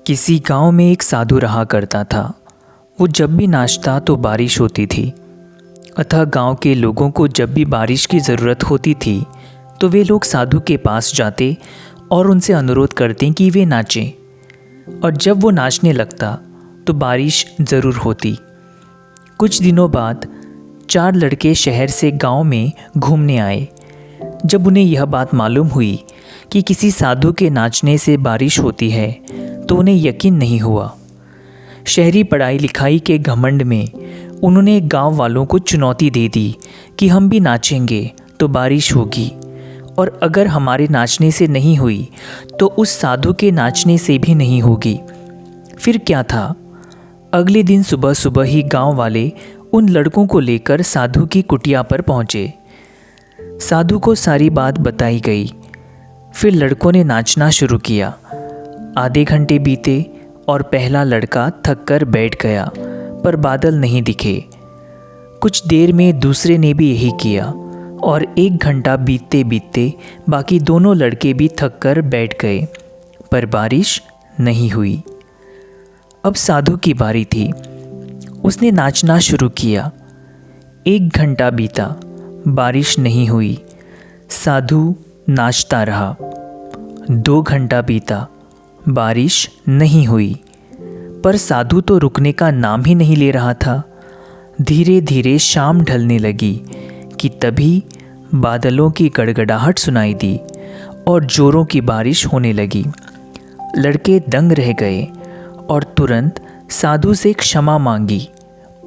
किसी गांव में एक साधु रहा करता था। वो जब भी नाचता तो बारिश होती थी। अतः गांव के लोगों को जब भी बारिश की ज़रूरत होती थी तो वे लोग साधु के पास जाते और उनसे अनुरोध करते कि वे नाचें। और जब वो नाचने लगता तो बारिश ज़रूर होती। कुछ दिनों बाद 4 लड़के शहर से गांव में घूमने आए। जब उन्हें यह बात मालूम हुई कि किसी साधु के नाचने से बारिश होती है तो उन्हें यकीन नहीं हुआ। शहरी पढ़ाई लिखाई के घमंड में उन्होंने गांव वालों को चुनौती दे दी कि हम भी नाचेंगे तो बारिश होगी, और अगर हमारे नाचने से नहीं हुई तो उस साधु के नाचने से भी नहीं होगी। फिर क्या था, अगले दिन सुबह सुबह ही गांव वाले उन लड़कों को लेकर साधु की कुटिया पर पहुंचे। साधु को सारी बात बताई गई। फिर लड़कों ने नाचना शुरू किया। आधे घंटे बीते और पहला लड़का थक कर बैठ गया, पर बादल नहीं दिखे। कुछ देर में दूसरे ने भी यही किया और 1 घंटा बीतते बीतते बाकी दोनों लड़के भी थक कर बैठ गए, पर बारिश नहीं हुई। अब साधु की बारी थी। उसने नाचना शुरू किया। 1 घंटा बीता, बारिश नहीं हुई। साधु नाचता रहा। 2 घंटा बीता, बारिश नहीं हुई। पर साधु तो रुकने का नाम ही नहीं ले रहा था। धीरे धीरे शाम ढलने लगी कि तभी बादलों की गड़गड़ाहट सुनाई दी और जोरों की बारिश होने लगी। लड़के दंग रह गए और तुरंत साधु से क्षमा मांगी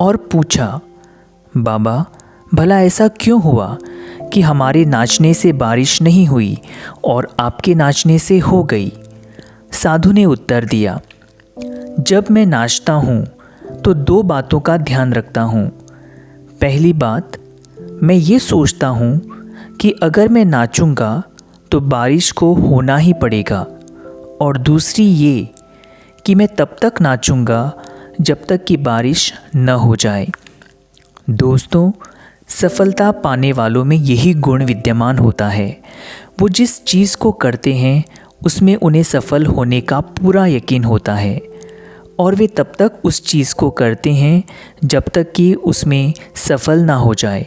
और पूछा, बाबा, भला ऐसा क्यों हुआ कि हमारे नाचने से बारिश नहीं हुई और आपके नाचने से हो गई? साधु ने उत्तर दिया, जब मैं नाचता हूँ तो 2 बातों का ध्यान रखता हूँ। पहली बात, मैं ये सोचता हूँ कि अगर मैं नाचूंगा तो बारिश को होना ही पड़ेगा, और दूसरी ये कि मैं तब तक नाचूंगा जब तक कि बारिश न हो जाए। दोस्तों, सफलता पाने वालों में यही गुण विद्यमान होता है। वो जिस चीज़ को करते हैं उसमें उन्हें सफल होने का पूरा यकीन होता है, और वे तब तक उस चीज़ को करते हैं जब तक कि उसमें सफल ना हो जाए।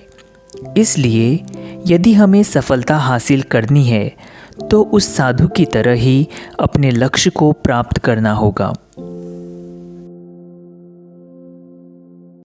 इसलिए यदि हमें सफलता हासिल करनी है तो उस साधु की तरह ही अपने लक्ष्य को प्राप्त करना होगा।